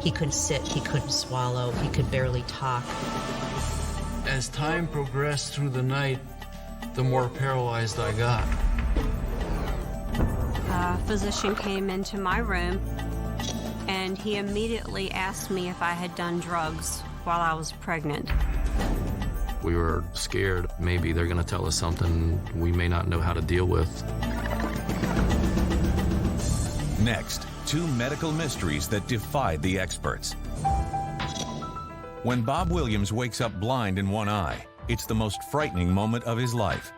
He couldn't sit, he couldn't swallow, he could barely talk. As time progressed through the night, the more paralyzed I got. A physician came into my room and he immediately asked me if I had done drugs while I was pregnant. We were scared. Maybe they're going to tell us something we may not know how to deal with. Next, 2 medical mysteries that defied the experts. When Bob Williams wakes up blind in one eye, it's the most frightening moment of his life.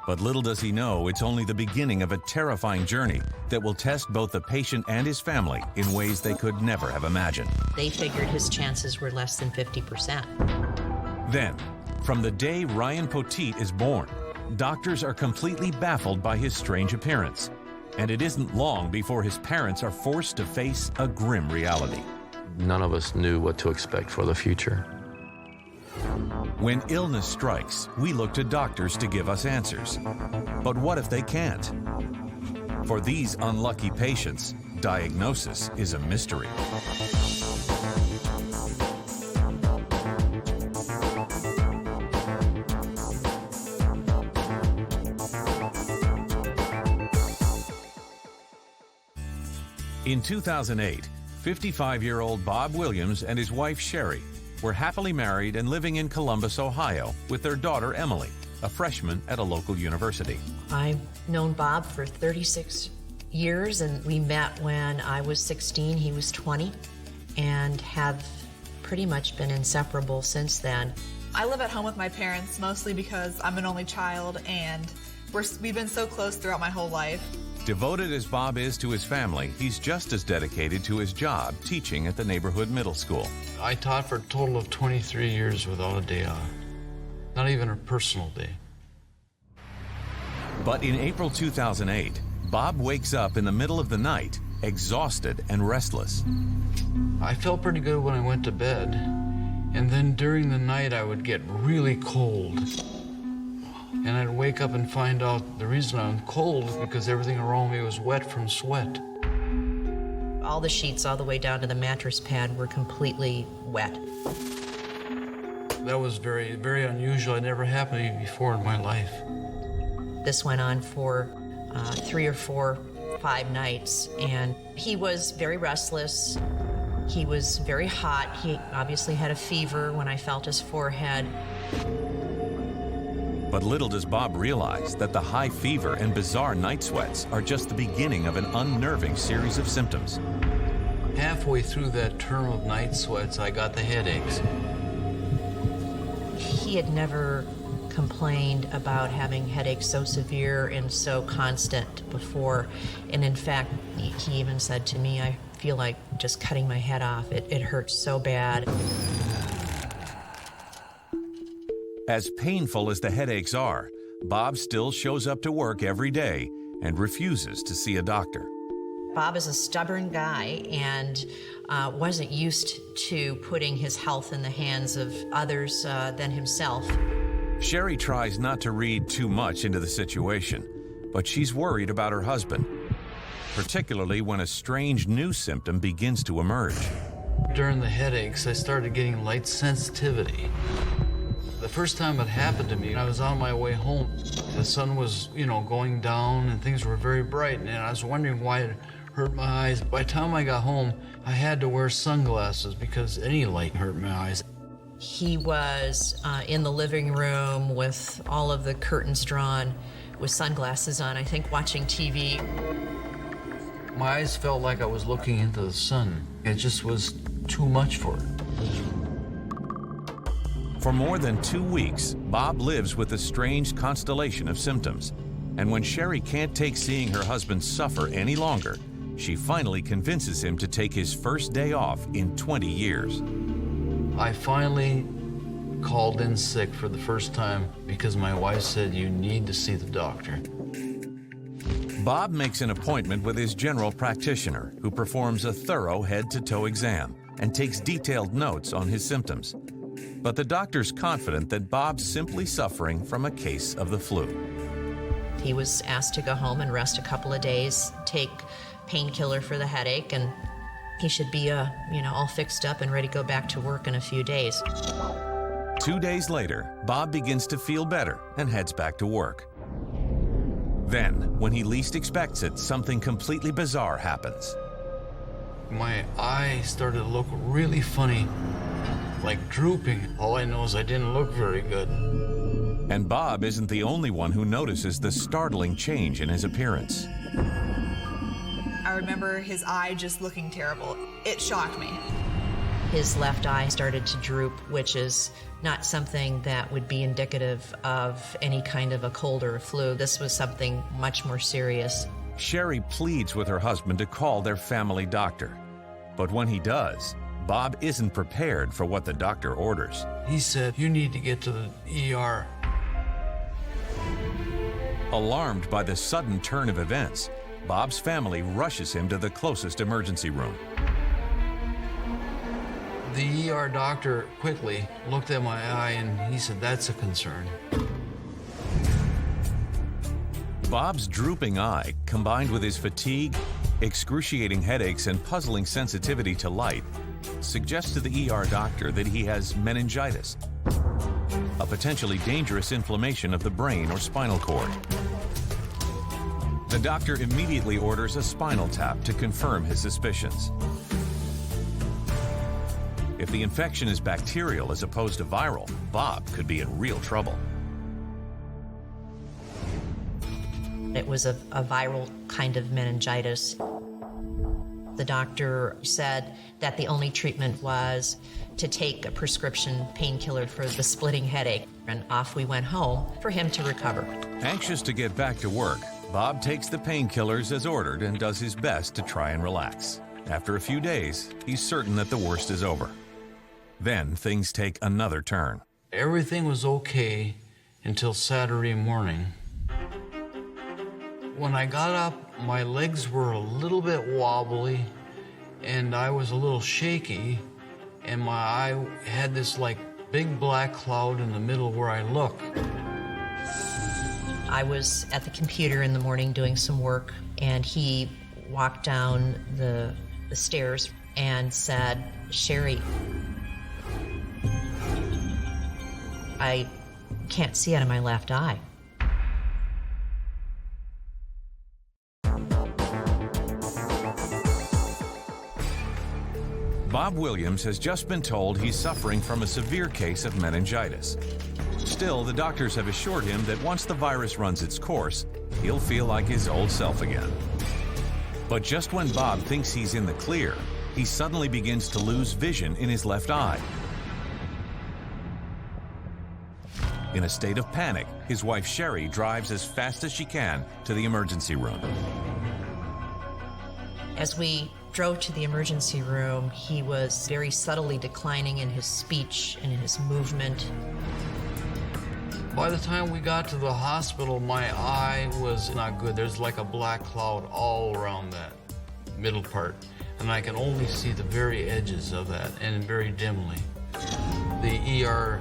But little does he know, it's only the beginning of a terrifying journey that will test both the patient and his family in ways they could never have imagined. They figured his chances were less than 50%. Then, from the day Ryan Poteet is born, doctors are completely baffled by his strange appearance. And it isn't long before his parents are forced to face a grim reality. None of us knew what to expect for the future. When illness strikes, we look to doctors to give us answers. But what if they can't? For these unlucky patients, diagnosis is a mystery. In 2008, 55-year-old Bob Williams and his wife Sherry were happily married and living in Columbus, Ohio, with their daughter Emily, a freshman at a local university. I've known Bob for 36 years, and we met when I was 16, he was 20, and have pretty much been inseparable since then. I live at home with my parents, mostly because I'm an only child, and we've been so close throughout my whole life. Devoted as Bob is to his family, he's just as dedicated to his job teaching at the neighborhood middle school. I taught for a total of 23 years without a day off, not even a personal day. But in April 2008, Bob wakes up in the middle of the night, exhausted and restless. I felt pretty good when I went to bed, and then during the night I would get really cold. And I'd wake up and find out the reason I'm cold is because everything around me was wet from sweat. All the sheets all the way down to the mattress pad were completely wet. That was very, very unusual. It never happened to me before in my life. This went on for 3 or 4, 5 nights, and he was very restless. He was very hot. He obviously had a fever when I felt his forehead. But little does Bob realize that the high fever and bizarre night sweats are just the beginning of an unnerving series of symptoms. Halfway through that term of night sweats, I got the headaches. He had never complained about having headaches so severe and so constant before. And in fact, he even said to me, I feel like just cutting my head off. It hurts so bad. As painful as the headaches are, Bob still shows up to work every day and refuses to see a doctor. Bob is a stubborn guy and wasn't used to putting his health in the hands of others than himself. Sherry tries not to read too much into the situation, but she's worried about her husband, particularly when a strange new symptom begins to emerge. During the headaches, I started getting light sensitivity. The first time it happened to me, I was on my way home. The sun was, going down and things were very bright, and I was wondering why it hurt my eyes. By the time I got home, I had to wear sunglasses because any light hurt my eyes. He was in the living room with all of the curtains drawn, with sunglasses on, I think watching TV. My eyes felt like I was looking into the sun. It just was too much for it. For more than 2 weeks, Bob lives with a strange constellation of symptoms. And when Sherry can't take seeing her husband suffer any longer, she finally convinces him to take his first day off in 20 years. I finally called in sick for the first time because my wife said, you need to see the doctor. Bob makes an appointment with his general practitioner, who performs a thorough head-to-toe exam and takes detailed notes on his symptoms. But the doctor's confident that Bob's simply suffering from a case of the flu. He was asked to go home and rest a couple of days, take painkiller for the headache, and He should be, all fixed up and ready to go back to work in a few days. 2 days later, Bob begins to feel better and heads back to work. Then, when he least expects it, something completely bizarre happens. My eye started to look really funny, like drooping. All I know is I didn't look very good. And Bob isn't the only one who notices the startling change in his appearance. I remember his eye just looking terrible. It shocked me. His left eye started to droop, which is not something that would be indicative of any kind of a cold or a flu. This was something much more serious. Sherry pleads with her husband to call their family doctor. But when he does, Bob isn't prepared for what the doctor orders. He said, "You need to get to the ER." Alarmed by the sudden turn of events, Bob's family rushes him to the closest emergency room. The ER doctor quickly looked at my eye and he said, "That's a concern." Bob's drooping eye, combined with his fatigue, excruciating headaches, and puzzling sensitivity to light, suggests to the ER doctor that he has meningitis, a potentially dangerous inflammation of the brain or spinal cord. The doctor immediately orders a spinal tap to confirm his suspicions. If the infection is bacterial as opposed to viral, Bob could be in real trouble. It was a viral kind of meningitis. The doctor said that the only treatment was to take a prescription painkiller for the splitting headache, and off we went home for him to recover. Anxious to get back to work, Bob takes the painkillers as ordered and does his best to try and relax. After a few days, he's certain that the worst is over. Then things take another turn. Everything was okay until Saturday morning. When I got up, my legs were a little bit wobbly and I was a little shaky, and my eye had this like big black cloud in the middle where I look. I was at the computer in the morning doing some work, and he walked down the stairs and said, "Sherry, I can't see out of my left eye." Bob Williams has just been told he's suffering from a severe case of meningitis. Still, the doctors have assured him that once the virus runs its course, he'll feel like his old self again. But just when Bob thinks he's in the clear, he suddenly begins to lose vision in his left eye. In a state of panic, his wife Sherry drives as fast as she can to the emergency room. As we drove to the emergency room, he was very subtly declining in his speech and in his movement. By the time we got to the hospital, my eye was not good. There's like a black cloud all around that middle part, and I can only see the very edges of that, and very dimly. The ER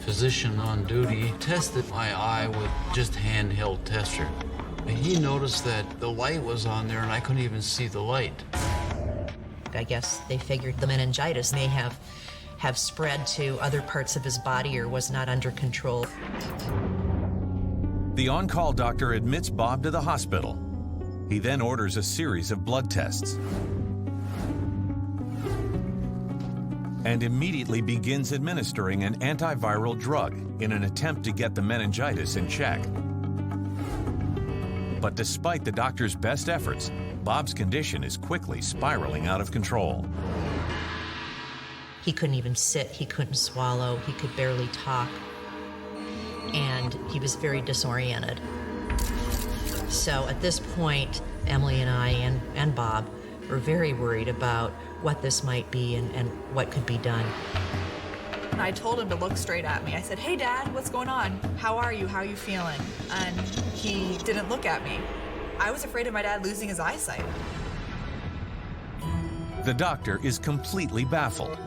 physician on duty tested my eye with just handheld tester. He noticed that the light was on there and I couldn't even see the light. I guess they figured the meningitis may have spread to other parts of his body or was not under control. The on-call doctor admits Bob to the hospital. He then orders a series of blood tests and immediately begins administering an antiviral drug in an attempt to get the meningitis in check. But despite the doctor's best efforts, Bob's condition is quickly spiraling out of control. He couldn't even sit, he couldn't swallow, he could barely talk, and he was very disoriented. So at this point, Emily and I and Bob were very worried about what this might be and what could be done. And I told him to look straight at me. I said, "Hey, Dad, what's going on? How are you? How are you feeling?" And he didn't look at me. I was afraid of my dad losing his eyesight. The doctor is completely baffled.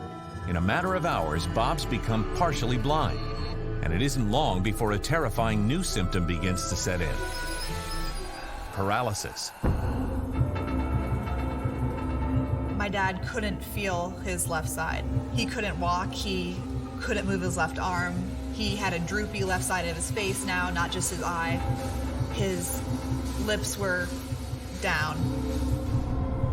In a matter of hours, Bob's become partially blind, and it isn't long before a terrifying new symptom begins to set in: paralysis. My dad couldn't feel his left side. He couldn't walk, he couldn't move his left arm. He had a droopy left side of his face now, not just his eye. His lips were down.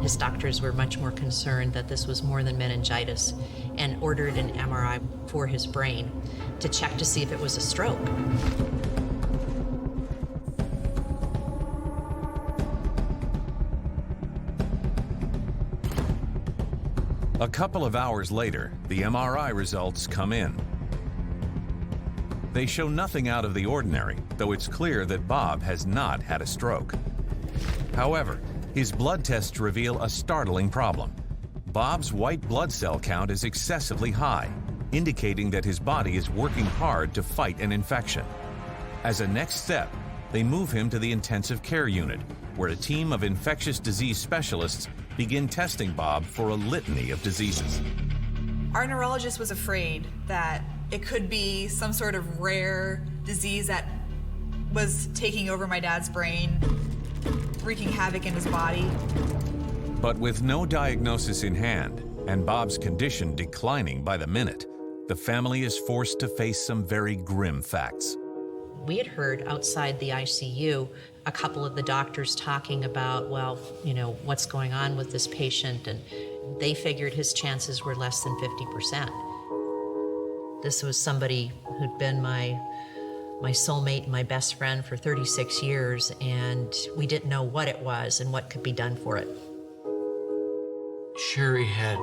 His doctors were much more concerned that this was more than meningitis and ordered an MRI for his brain to check to see if it was a stroke. A couple of hours later, the MRI results come in. They show nothing out of the ordinary, though it's clear that Bob has not had a stroke. However, his blood tests reveal a startling problem. Bob's white blood cell count is excessively high, indicating that his body is working hard to fight an infection. As a next step, they move him to the intensive care unit, where a team of infectious disease specialists begin testing Bob for a litany of diseases. Our neurologist was afraid that it could be some sort of rare disease that was taking over my dad's brain, wreaking havoc in his body. But with no diagnosis in hand and Bob's condition declining by the minute, the family is forced to face some very grim facts. We had heard outside the ICU a couple of the doctors talking about, well, you know, what's going on with this patient, and they figured his chances were less than 50%. This was somebody who'd been my soulmate and my best friend for 36 years, and we didn't know what it was and what could be done for it. Sherry had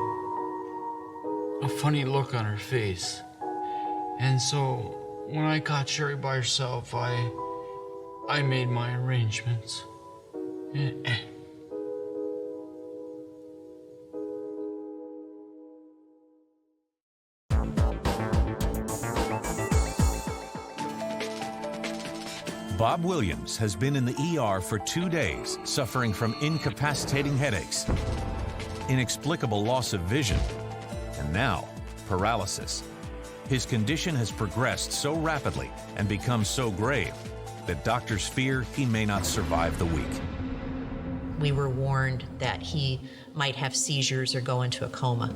a funny look on her face. And so when I caught Sherry by herself, I made my arrangements. Bob Williams has been in the ER for 2 days, suffering from incapacitating headaches, inexplicable loss of vision, and now paralysis. His condition has progressed so rapidly and become so grave that doctors fear he may not survive the week. We were warned that he might have seizures or go into a coma.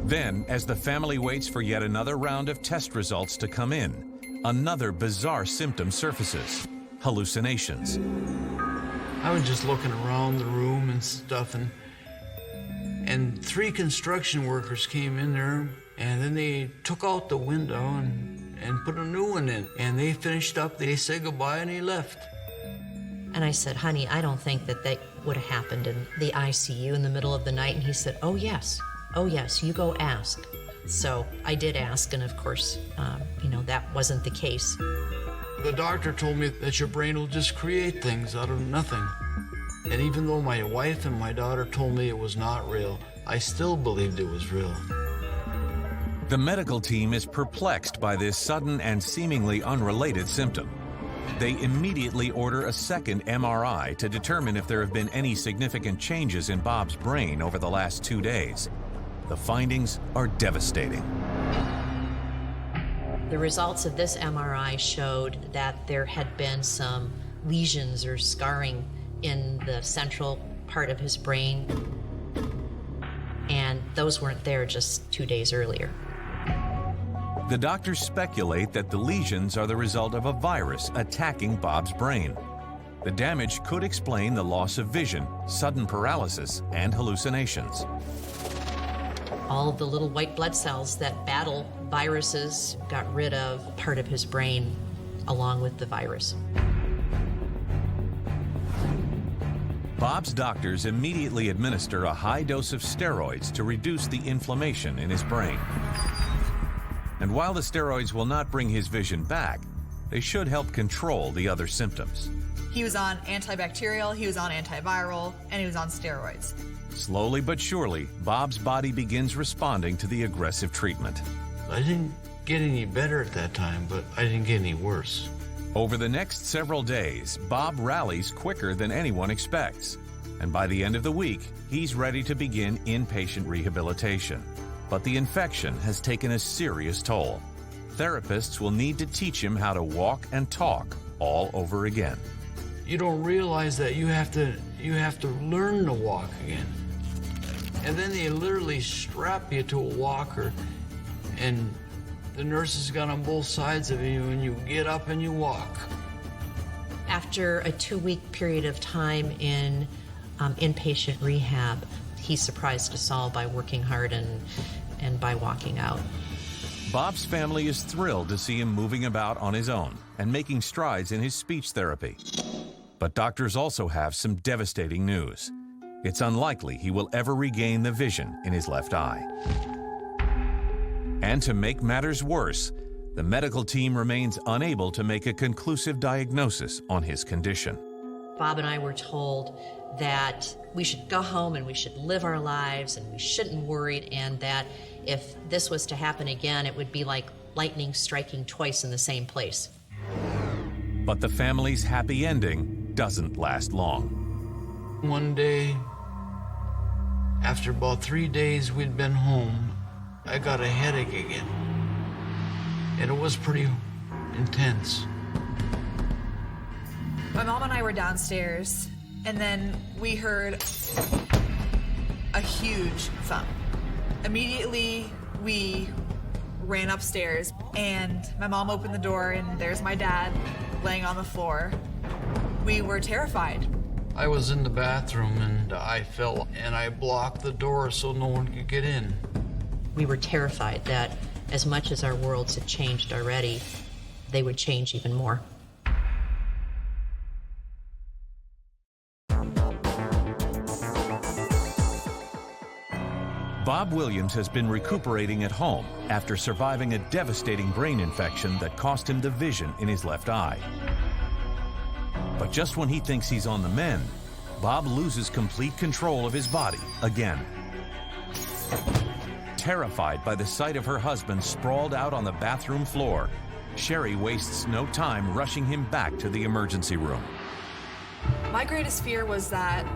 Then, as the family waits for yet another round of test results to come in, another bizarre symptom surfaces: hallucinations. I was just looking around the room and stuff, and 3 construction workers came in there, and then they took out the window and put a new one in. And they finished up, they said goodbye, and he left. And I said, honey, I don't think that would have happened in the ICU in the middle of the night. And he said, oh yes, you go ask. So I did ask, and of course, that wasn't the case. The doctor told me that your brain will just create things out of nothing. And even though my wife and my daughter told me it was not real, I still believed it was real. The medical team is perplexed by this sudden and seemingly unrelated symptom. They immediately order a second MRI to determine if there have been any significant changes in Bob's brain over the last 2 days. The findings are devastating. The results of this MRI showed that there had been some lesions or scarring in the central part of his brain, and those weren't there just 2 days earlier. The doctors speculate that the lesions are the result of a virus attacking Bob's brain. The damage could explain the loss of vision, sudden paralysis, and hallucinations. All of the little white blood cells that battle viruses got rid of part of his brain along with the virus. Bob's doctors immediately administer a high dose of steroids to reduce the inflammation in his brain. And while the steroids will not bring his vision back, they should help control the other symptoms. He was on antibacterial, he was on antiviral, and he was on steroids. Slowly but surely, Bob's body begins responding to the aggressive treatment. I didn't get any better at that time, but I didn't get any worse. Over the next several days, Bob rallies quicker than anyone expects. And by the end of the week, he's ready to begin inpatient rehabilitation. But the infection has taken a serious toll. Therapists will need to teach him how to walk and talk all over again. You don't realize that you have to learn to walk again. And then they literally strap you to a walker, and the nurses got on both sides of you, and you get up and you walk. After a 2-week period of time in inpatient rehab, he surprised us all by working hard and by walking out. Bob's family is thrilled to see him moving about on his own and making strides in his speech therapy. But doctors also have some devastating news. It's unlikely he will ever regain the vision in his left eye. And to make matters worse, the medical team remains unable to make a conclusive diagnosis on his condition. Bob and I were told that we should go home and we should live our lives and we shouldn't worry, and that if this was to happen again, it would be like lightning striking twice in the same place. But the family's happy ending doesn't last long. One day, after about 3 days we'd been home, I got a headache again. And it was pretty intense. My mom and I were downstairs, and then we heard a huge thump. Immediately, we ran upstairs, and my mom opened the door, and there's my dad laying on the floor. We were terrified. I was in the bathroom, and I fell, and I blocked the door so no one could get in. We were terrified that as much as our worlds had changed already, they would change even more. Bob Williams has been recuperating at home after surviving a devastating brain infection that cost him the vision in his left eye. But just when he thinks he's on the mend, Bob loses complete control of his body again. Terrified by the sight of her husband sprawled out on the bathroom floor, Sherry wastes no time rushing him back to the emergency room. My greatest fear was that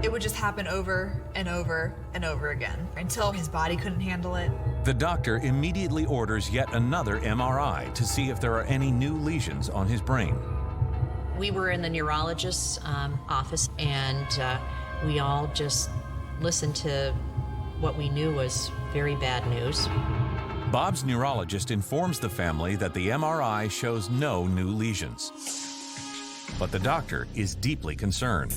it would just happen over and over and over again until his body couldn't handle it. The doctor immediately orders yet another MRI to see if there are any new lesions on his brain. We were in the neurologist's office, and we all just listened to what we knew was very bad news. Bob's neurologist informs the family that the MRI shows no new lesions. But the doctor is deeply concerned.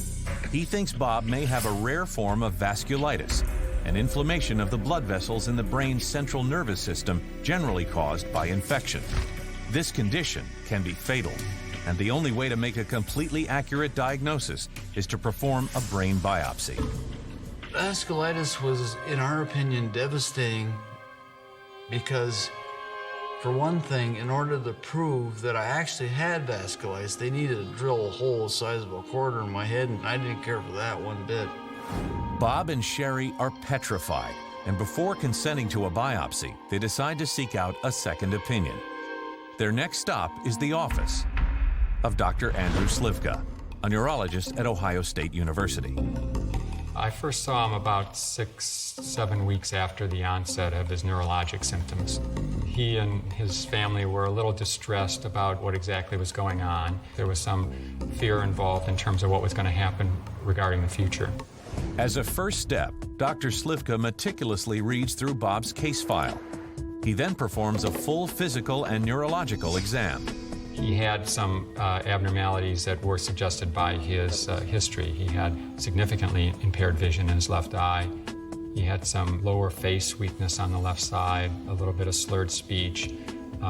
He thinks Bob may have a rare form of vasculitis, an inflammation of the blood vessels in the brain's central nervous system generally caused by infection. This condition can be fatal, and the only way to make a completely accurate diagnosis is to perform a brain biopsy. Vasculitis was, in our opinion, devastating because, for one thing, in order to prove that I actually had vasculitis, they needed to drill a hole the size of a quarter in my head, and I didn't care for that one bit. Bob and Sherry are petrified, and before consenting to a biopsy, they decide to seek out a second opinion. Their next stop is the office of Dr. Andrew Slivka, a neurologist at Ohio State University. I first saw him about 6-7 weeks after the onset of his neurologic symptoms. He and his family were a little distressed about what exactly was going on. There was some fear involved in terms of what was going to happen regarding the future. As a first step, Dr. Slivka meticulously reads through Bob's case file. He then performs a full physical and neurological exam. He had some abnormalities that were suggested by his history. He had significantly impaired vision in his left eye. He had some lower face weakness on the left side, a little bit of slurred speech.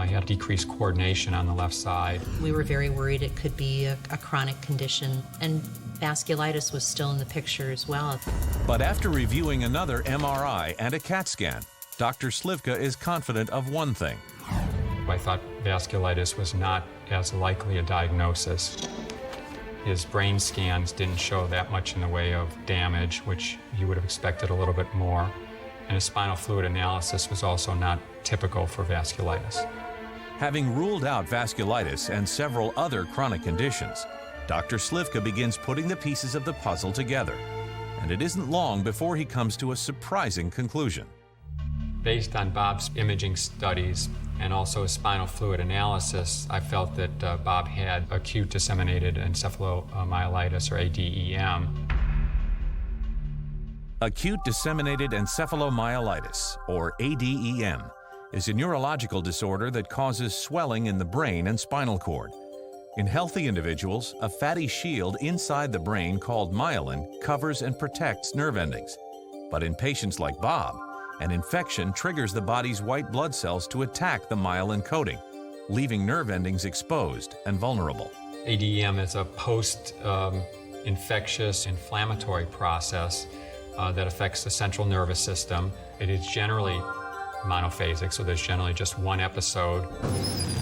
He had decreased coordination on the left side. We were very worried it could be a chronic condition, and vasculitis was still in the picture as well. But after reviewing another MRI and a CAT scan, Dr. Slivka is confident of one thing. I thought vasculitis was not as likely a diagnosis. His brain scans didn't show that much in the way of damage, which you would have expected a little bit more. And his spinal fluid analysis was also not typical for vasculitis. Having ruled out vasculitis and several other chronic conditions, Dr. Slivka begins putting the pieces of the puzzle together. And it isn't long before he comes to a surprising conclusion. Based on Bob's imaging studies and also his spinal fluid analysis, I felt that Bob had acute disseminated encephalomyelitis, or ADEM. Acute Disseminated Encephalomyelitis, or ADEM, is a neurological disorder that causes swelling in the brain and spinal cord. In healthy individuals, a fatty shield inside the brain called myelin covers and protects nerve endings. But in patients like Bob, an infection triggers the body's white blood cells to attack the myelin coating, leaving nerve endings exposed and vulnerable. ADEM is a post-infectious inflammatory process that affects the central nervous system. It is generally monophasic, so there's generally just one episode.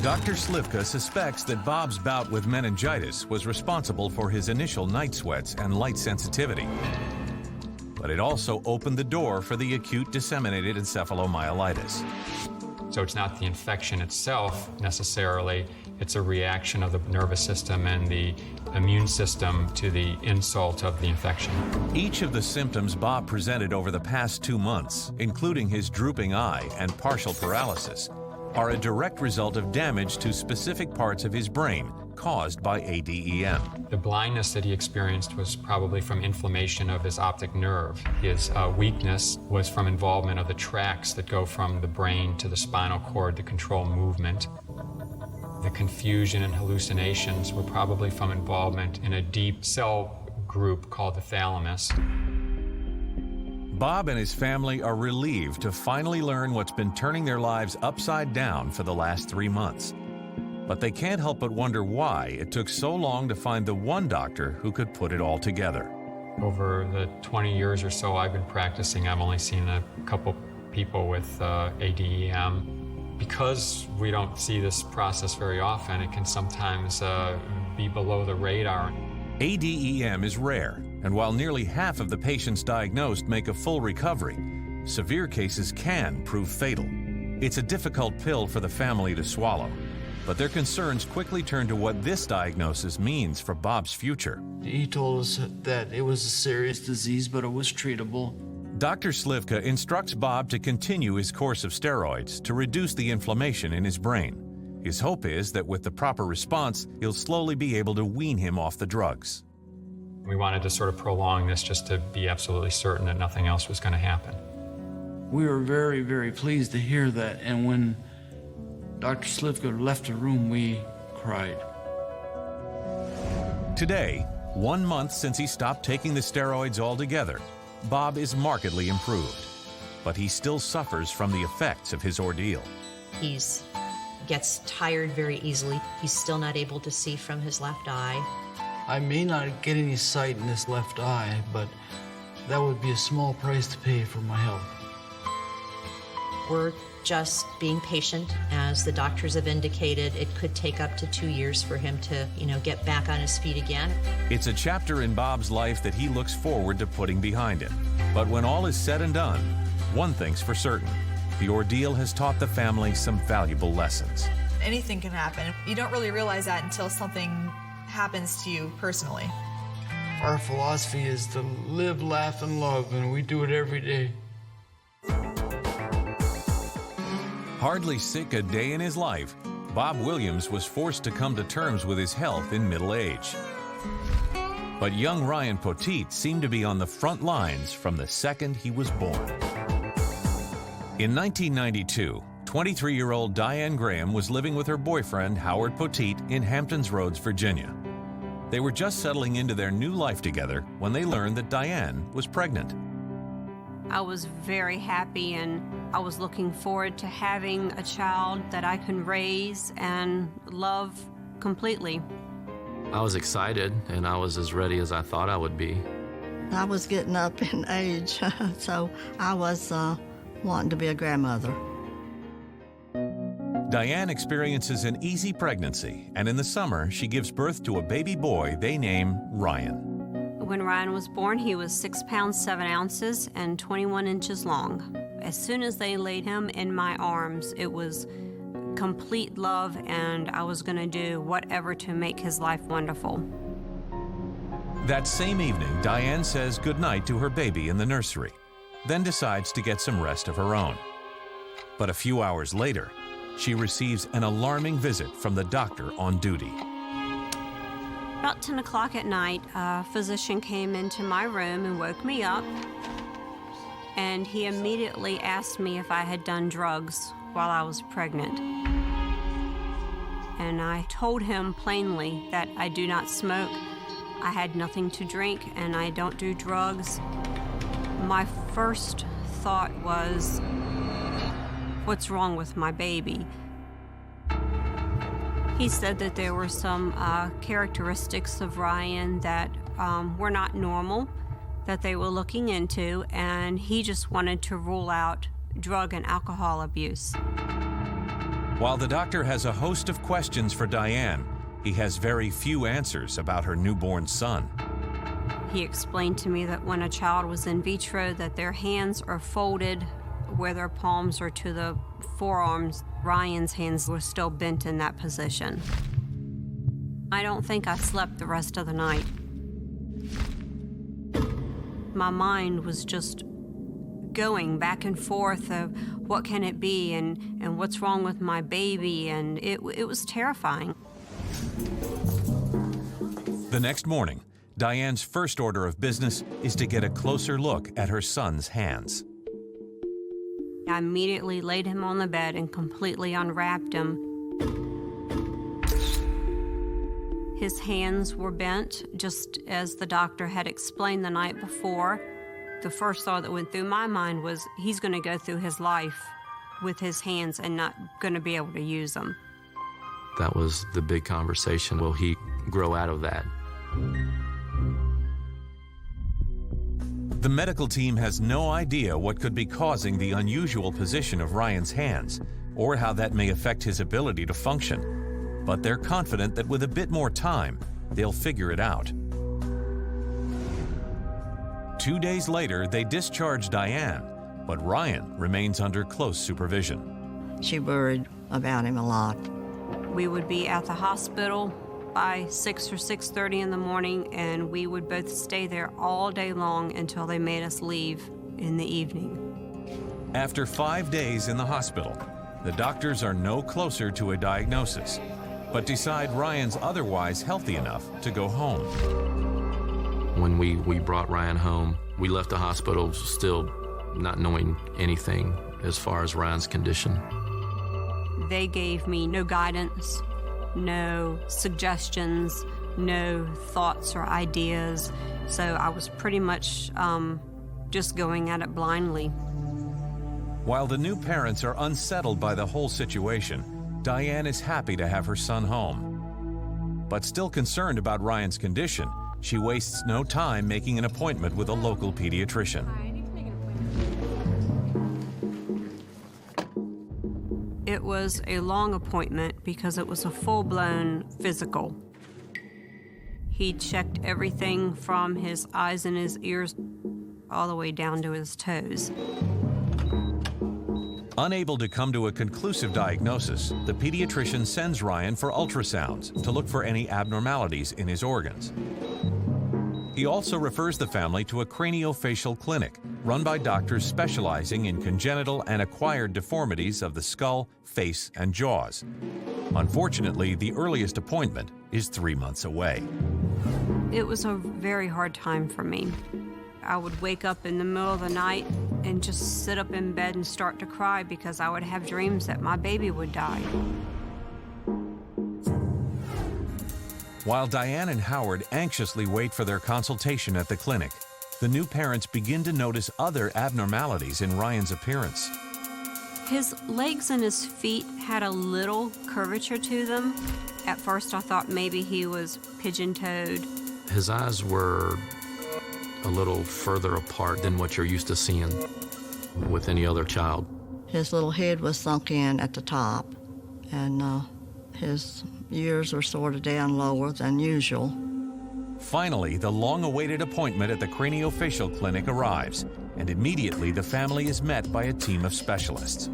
Dr. Slivka suspects that Bob's bout with meningitis was responsible for his initial night sweats and light sensitivity. But it also opened the door for the acute disseminated encephalomyelitis. So it's not the infection itself necessarily, it's a reaction of the nervous system and the immune system to the insult of the infection. Each of the symptoms Bob presented over the past 2 months, including his drooping eye and partial paralysis, are a direct result of damage to specific parts of his brain caused by ADEM. The blindness that he experienced was probably from inflammation of his optic nerve. His weakness was from involvement of the tracts that go from the brain to the spinal cord to control movement. The confusion and hallucinations were probably from involvement in a deep cell group called the thalamus. Bob and his family are relieved to finally learn what's been turning their lives upside down for the last 3 months. But they can't help but wonder why it took so long to find the one doctor who could put it all together. Over the 20 years or so I've been practicing, I've only seen a couple people with ADEM. Because we don't see this process very often, it can sometimes be below the radar. ADEM is rare, and while nearly half of the patients diagnosed make a full recovery, severe cases can prove fatal. It's a difficult pill for the family to swallow, but their concerns quickly turn to what this diagnosis means for Bob's future. He told us that it was a serious disease, but it was treatable. Dr. Slivka instructs Bob to continue his course of steroids to reduce the inflammation in his brain. His hope is that with the proper response, he'll slowly be able to wean him off the drugs. We wanted to sort of prolong this just to be absolutely certain that nothing else was going to happen. We were very, very pleased to hear that, and when Dr. Slivka left the room, we cried. Today, 1 month since he stopped taking the steroids altogether, Bob is markedly improved, but he still suffers from the effects of his ordeal. He gets tired very easily. He's still not able to see from his left eye. I may not get any sight in this left eye, but that would be a small price to pay for my health. We're just being patient. As the doctors have indicated, it could take up to 2 years for him to, get back on his feet again. It's a chapter in Bob's life that he looks forward to putting behind him. But when all is said and done, one thing's for certain: the ordeal has taught the family some valuable lessons. Anything can happen. You don't really realize that until something happens to you personally. Our philosophy is to live, laugh, and love, and we do it every day. Hardly sick a day in his life, Bob Williams was forced to come to terms with his health in middle age. But young Ryan Poteet seemed to be on the front lines from the second he was born. In 1992, 23-year-old Diane Graham was living with her boyfriend, Howard Poteet, in Hamptons Roads, Virginia. They were just settling into their new life together when they learned that Diane was pregnant. I was very happy, and I was looking forward to having a child that I can raise and love completely. I was excited, and I was as ready as I thought I would be. I was getting up in age, so I was wanting to be a grandmother. Diane experiences an easy pregnancy, and in the summer, she gives birth to a baby boy they name Ryan. When Ryan was born, he was 6 pounds 7 ounces and 21 inches long. As soon as they laid him in my arms, it was complete love, and I was going to do whatever to make his life wonderful. That same evening, Diane says goodnight to her baby in the nursery, then decides to get some rest of her own. But a few hours later, she receives an alarming visit from the doctor on duty. About 10 o'clock at night, a physician came into my room and woke me up. and he immediately asked me if I had done drugs while I was pregnant. And I told him plainly that I do not smoke, I had nothing to drink, and I don't do drugs. My first thought was, what's wrong with my baby? He said that there were some characteristics of Ryan that were not normal, that they were looking into, and he just wanted to rule out drug and alcohol abuse. While the doctor has a host of questions for Diane, he has very few answers about her newborn son. He explained to me that when a child was in vitro, that their hands are folded where their palms are to the forearms. Ryan's hands were still bent in that position. I don't think I slept the rest of the night. My mind was just going back and forth of what can it be and what's wrong with my baby, and it was terrifying. The next morning, Diane's first order of business is to get a closer look at her son's hands. I immediately laid him on the bed and completely unwrapped him. His hands were bent, just as the doctor had explained the night before. The first thought that went through my mind was, he's going to go through his life with his hands and not going to be able to use them. That was the big conversation. Will he grow out of that? The medical team has no idea what could be causing the unusual position of Ryan's hands, or how that may affect his ability to function. But they're confident that with a bit more time, they'll figure it out. 2 days later, they discharge Diane, but Ryan remains under close supervision. She worried about him a lot. We would be at the hospital by 6 or 6:30 in the morning, and we would both stay there all day long until they made us leave in the evening. After 5 days in the hospital, the doctors are no closer to a diagnosis, but decide Ryan's otherwise healthy enough to go home. When we brought Ryan home, we left the hospital still not knowing anything as far as Ryan's condition. They gave me no guidance, no suggestions, no thoughts or ideas, so I was pretty much just going at it blindly. While the new parents are unsettled by the whole situation, Diane is happy to have her son home. But still concerned about Ryan's condition, she wastes no time making an appointment with a local pediatrician. It was a long appointment because it was a full-blown physical. He checked everything from his eyes and his ears all the way down to his toes. Unable to come to a conclusive diagnosis, the pediatrician sends Ryan for ultrasounds to look for any abnormalities in his organs. He also refers the family to a craniofacial clinic run by doctors specializing in congenital and acquired deformities of the skull, face, and jaws. Unfortunately, the earliest appointment is 3 months away. It was a very hard time for me. I would wake up in the middle of the night and just sit up in bed and start to cry because I would have dreams that my baby would die. While Diane and Howard anxiously wait for their consultation at the clinic, the new parents begin to notice other abnormalities in Ryan's appearance. His legs and his feet had a little curvature to them. At first I thought maybe he was pigeon-toed. His eyes were a little further apart than what you're used to seeing with any other child. His little head was sunk in at the top, and his ears were sort of down lower than usual. Finally, the long-awaited appointment at the craniofacial clinic arrives, and immediately the family is met by a team of specialists.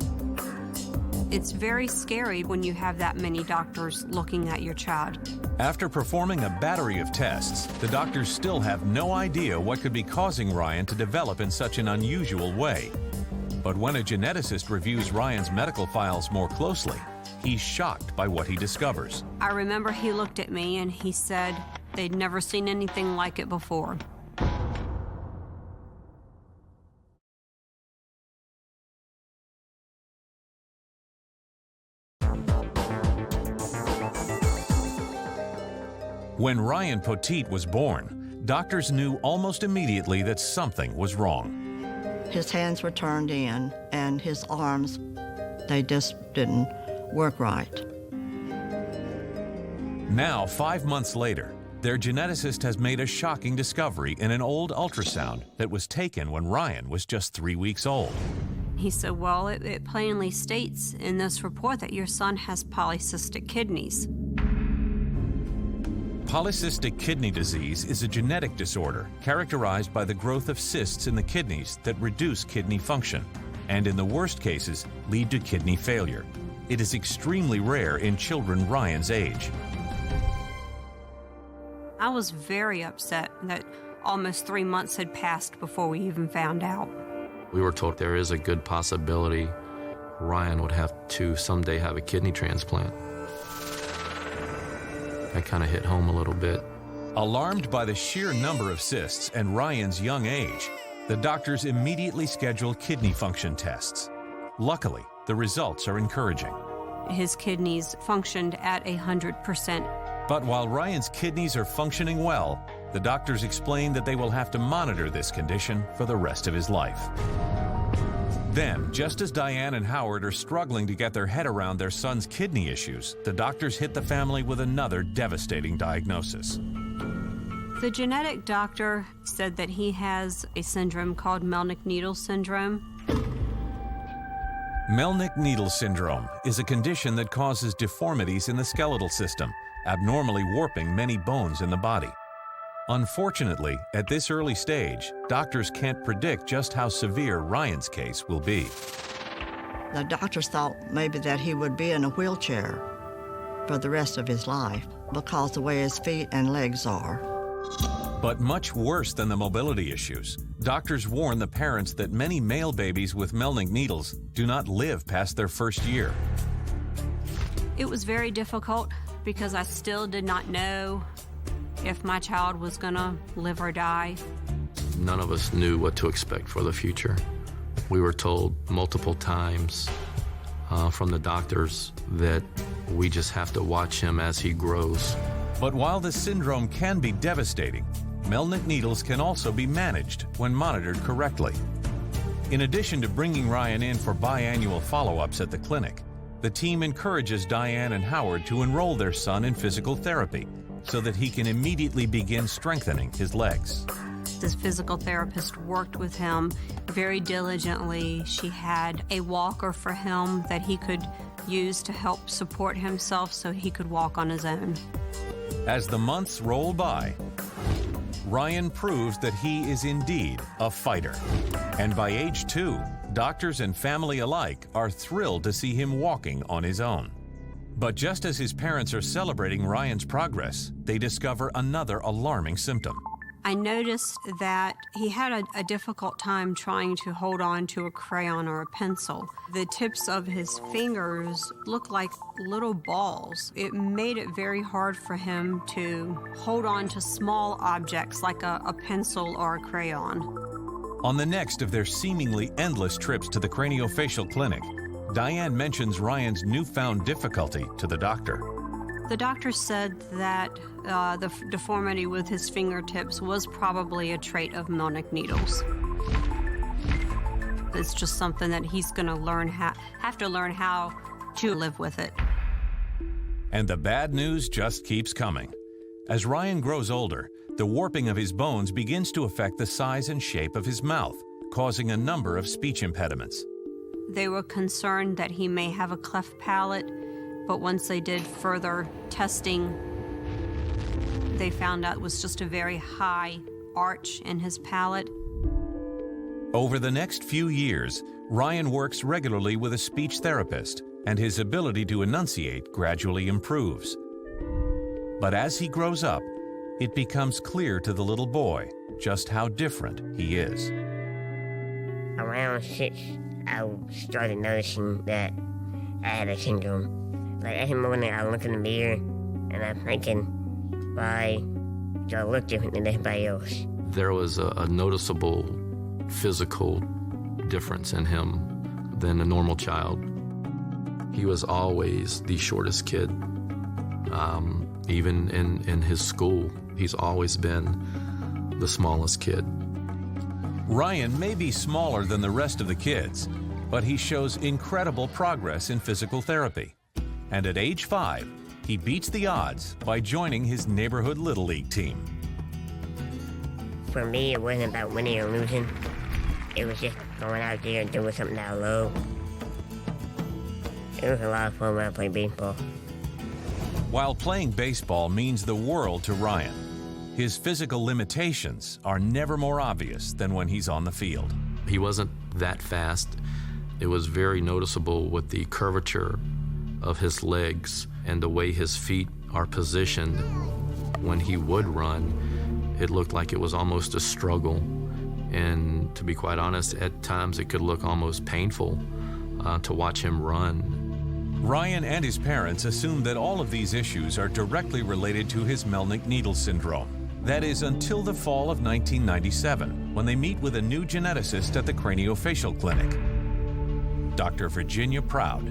It's very scary when you have that many doctors looking at your child. After performing a battery of tests, the doctors still have no idea what could be causing Ryan to develop in such an unusual way. But when a geneticist reviews Ryan's medical files more closely, he's shocked by what he discovers. I remember he looked at me and he said they'd never seen anything like it before. When Ryan Poteet was born, doctors knew almost immediately that something was wrong. His hands were turned in, and his arms, they just didn't work right. Now, 5 months later, their geneticist has made a shocking discovery in an old ultrasound that was taken when Ryan was just 3 weeks old. He said, well, it plainly states in this report that your son has polycystic kidneys. Polycystic kidney disease is a genetic disorder characterized by the growth of cysts in the kidneys that reduce kidney function, and in the worst cases, lead to kidney failure. It is extremely rare in children Ryan's age. I was very upset that almost 3 months had passed before we even found out. We were told there is a good possibility Ryan would have to someday have a kidney transplant. That kind of hit home a little bit. Alarmed by the sheer number of cysts and Ryan's young age, the doctors immediately scheduled kidney function tests. Luckily, the results are encouraging. His kidneys functioned at 100%. But while Ryan's kidneys are functioning well, the doctors explain that they will have to monitor this condition for the rest of his life. Then, just as Diane and Howard are struggling to get their head around their son's kidney issues, the doctors hit the family with another devastating diagnosis. The genetic doctor said that he has a syndrome called Melnick-Needle syndrome. Melnick-Needle syndrome is a condition that causes deformities in the skeletal system, abnormally warping many bones in the body. Unfortunately, at this early stage, doctors can't predict just how severe Ryan's case will be. The doctors thought maybe that he would be in a wheelchair for the rest of his life because the way his feet and legs are. But much worse than the mobility issues, doctors warn the parents that many male babies with Melnick-Needles do not live past their first year. It was very difficult because I still did not know if my child was gonna live or die. None of us knew what to expect for the future. We were told multiple times from the doctors that we just have to watch him as he grows. But while the syndrome can be devastating, Melnick-Needles can also be managed when monitored correctly. In addition to bringing Ryan in for biannual follow-ups at the clinic, the team encourages Diane and Howard to enroll their son in physical therapy so that he can immediately begin strengthening his legs. This physical therapist worked with him very diligently. She had a walker for him that he could use to help support himself so he could walk on his own. As the months roll by, Ryan proves that he is indeed a fighter. And by age 2, doctors and family alike are thrilled to see him walking on his own. But just as his parents are celebrating Ryan's progress, they discover another alarming symptom. I noticed that he had a difficult time trying to hold on to a crayon or a pencil. The tips of his fingers looked like little balls. It made it very hard for him to hold on to small objects like a pencil or a crayon. On the next of their seemingly endless trips to the craniofacial clinic, Diane mentions Ryan's newfound difficulty to the doctor. The doctor said that the deformity with his fingertips was probably a trait of Melnick-Needles. It's just something that he's going to have to learn how to live with it. And the bad news just keeps coming. As Ryan grows older, the warping of his bones begins to affect the size and shape of his mouth, causing a number of speech impediments. They were concerned that he may have a cleft palate, but once they did further testing, they found out it was just a very high arch in his palate. Over the next few years, Ryan works regularly with a speech therapist, and his ability to enunciate gradually improves. But as he grows up, it becomes clear to the little boy just how different he is. Around 6, I started noticing that I had a syndrome. Like every morning I look in the mirror and I'm thinking, why do I look different than everybody else? There was a noticeable physical difference in him than a normal child. He was always the shortest kid. Even in his school, he's always been the smallest kid. Ryan may be smaller than the rest of the kids, but he shows incredible progress in physical therapy. And at age 5, he beats the odds by joining his neighborhood Little League team. For me, it wasn't about winning or losing. It was just going out there and doing something I love. It was a lot of fun when I played baseball. While playing baseball means the world to Ryan, his physical limitations are never more obvious than when he's on the field. He wasn't that fast. It was very noticeable with the curvature of his legs and the way his feet are positioned. When he would run, it looked like it was almost a struggle. And to be quite honest, at times it could look almost painful to watch him run. Ryan and his parents assume that all of these issues are directly related to his Melnick-Needles syndrome. That is until the fall of 1997, when they meet with a new geneticist at the Craniofacial Clinic, Dr. Virginia Proud.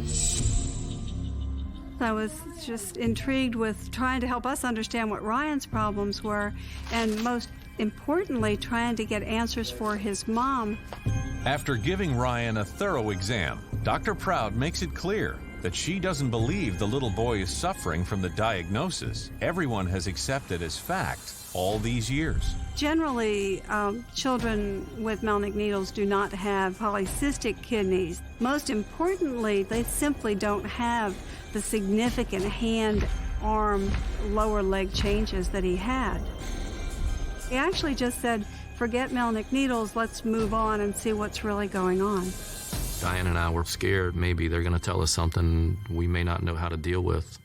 I was just intrigued with trying to help us understand what Ryan's problems were, and most importantly, trying to get answers for his mom. After giving Ryan a thorough exam, Dr. Proud makes it clear that she doesn't believe the little boy is suffering from the diagnosis everyone has accepted as fact all these years. Generally, children with Melnick-Needles do not have polycystic kidneys. Most importantly, they simply don't have the significant hand, arm, lower leg changes that he had. He actually just said, forget Melnick-Needles, let's move on and see what's really going on. Diane and I were scared maybe they're going to tell us something we may not know how to deal with.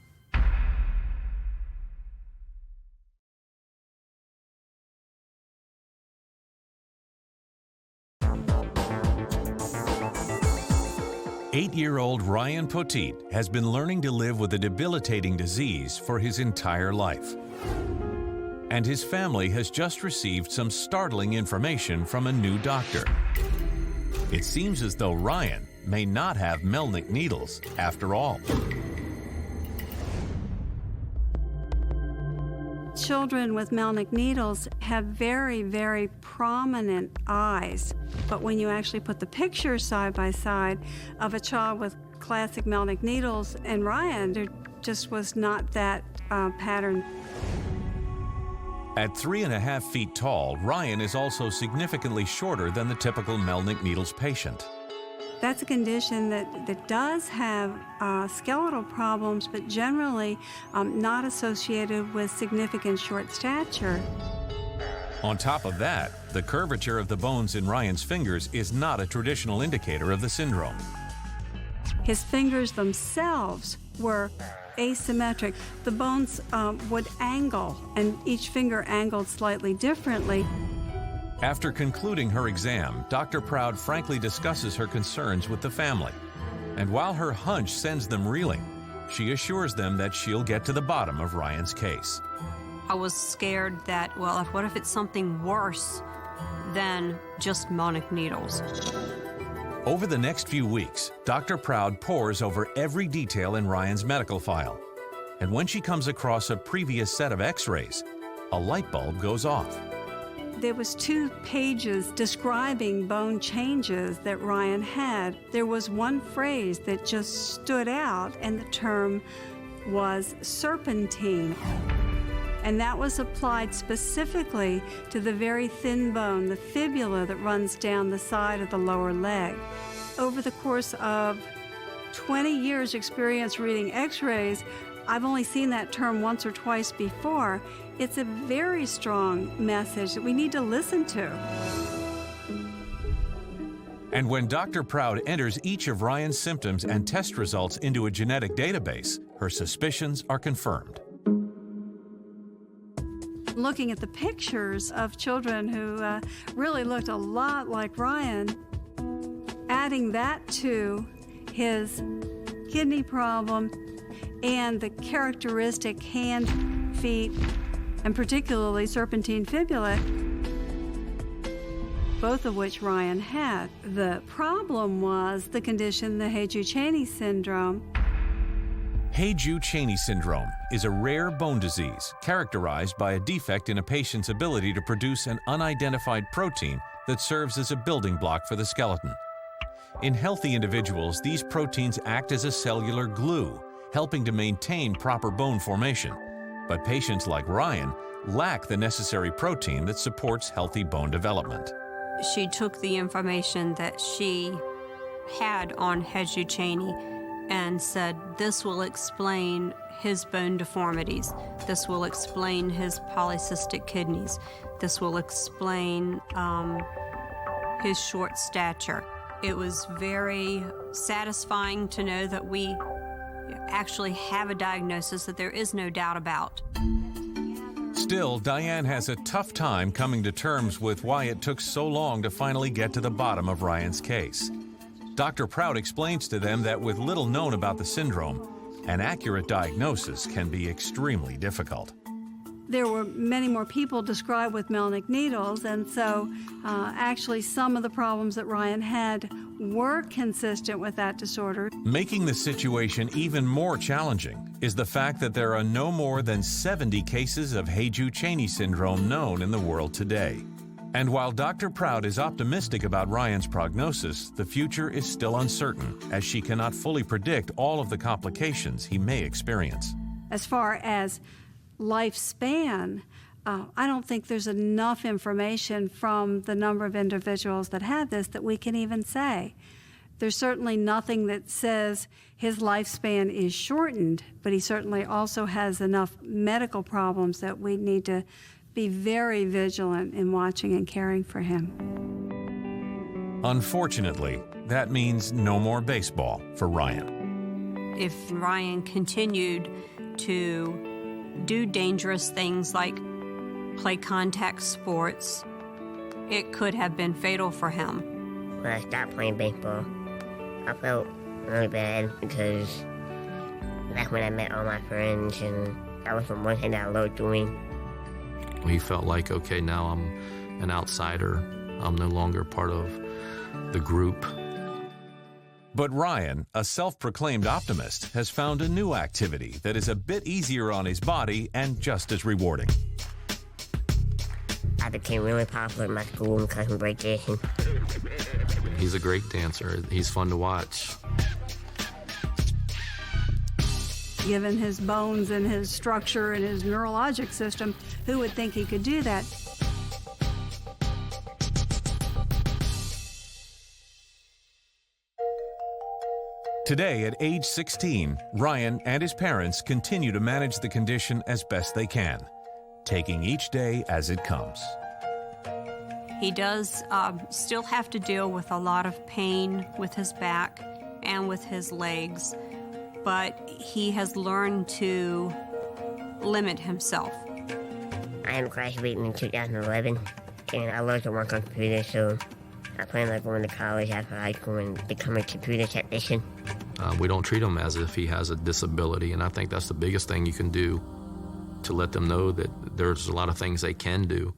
Eight-year-old Ryan Poteet has been learning to live with a debilitating disease for his entire life. And his family has just received some startling information from a new doctor. It seems as though Ryan may not have Melnick-Needles after all. Children with Melnick-Needles have very, very prominent eyes. But when you actually put the pictures side by side of a child with classic Melnick-Needles and Ryan, there just was not that pattern. At 3.5 feet tall, Ryan is also significantly shorter than the typical Melnick-Needles patient. That's a condition that does have skeletal problems, but generally not associated with significant short stature. On top of that, the curvature of the bones in Ryan's fingers is not a traditional indicator of the syndrome. His fingers themselves were asymmetric. The bones would angle, and each finger angled slightly differently. After concluding her exam, Dr. Proud frankly discusses her concerns with the family. And while her hunch sends them reeling, she assures them that she'll get to the bottom of Ryan's case. I was scared that, well, what if it's something worse than just Melnick-Needles? Over the next few weeks, Dr. Proud pores over every detail in Ryan's medical file. And when she comes across a previous set of x-rays, a light bulb goes off. There was 2 pages describing bone changes that Ryan had. There was one phrase that just stood out, and the term was serpentine. And that was applied specifically to the very thin bone, the fibula that runs down the side of the lower leg. Over the course of 20 years experience reading x-rays, I've only seen that term once or twice before. It's a very strong message that we need to listen to. And when Dr. Proud enters each of Ryan's symptoms and test results into a genetic database, her suspicions are confirmed. Looking at the pictures of children who really looked a lot like Ryan, adding that to his kidney problem and the characteristic hand, feet, and particularly serpentine fibula, both of which Ryan had. The problem was the condition, the Hajdu-Cheney Syndrome. Hajdu-Cheney Syndrome is a rare bone disease characterized by a defect in a patient's ability to produce an unidentified protein that serves as a building block for the skeleton. In healthy individuals, these proteins act as a cellular glue, helping to maintain proper bone formation. But patients like Ryan lack the necessary protein that supports healthy bone development. She took the information that she had on Hajdu-Cheney and said, this will explain his bone deformities. This will explain his polycystic kidneys. This will explain his short stature. It was very satisfying to know that we actually have a diagnosis that there is no doubt about. Still, Diane has a tough time coming to terms with why it took so long to finally get to the bottom of Ryan's case. Dr. Prout explains to them that with little known about the syndrome, an accurate diagnosis can be extremely difficult. There were many more people described with melanic needles, and so actually some of the problems that Ryan had were consistent with that disorder. Making the situation even more challenging is the fact that there are no more than 70 cases of Hajdu-Cheney syndrome known in the world today. And while Dr. Prout is optimistic about Ryan's prognosis, the future is still uncertain, as she cannot fully predict all of the complications he may experience. As far as lifespan, I don't think there's enough information from the number of individuals that have this that we can even say. There's certainly nothing that says his lifespan is shortened, but he certainly also has enough medical problems that we need to be very vigilant in watching and caring for him. Unfortunately, that means no more baseball for Ryan. If Ryan continued to do dangerous things like play contact sports, it could have been fatal for him. When I stopped playing baseball, I felt really bad because that's when I met all my friends, and that was the one thing that I loved doing. He felt like, okay, now I'm an outsider. I'm no longer part of the group. But Ryan, a self-proclaimed optimist, has found a new activity that is a bit easier on his body and just as rewarding. I became really popular in my school and cousin breakdancing. He's a great dancer. He's fun to watch. Given his bones and his structure and his neurologic system, who would think he could do that? Today, at age 16, Ryan and his parents continue to manage the condition as best they can, taking each day as it comes. He does still have to deal with a lot of pain with his back and with his legs, but he has learned to limit himself. I am graduating in 2011, and I love to work on computers, so I plan on going to college after high school and become a computer technician. We don't treat him as if he has a disability, and I think that's the biggest thing you can do to let them know that there's a lot of things they can do.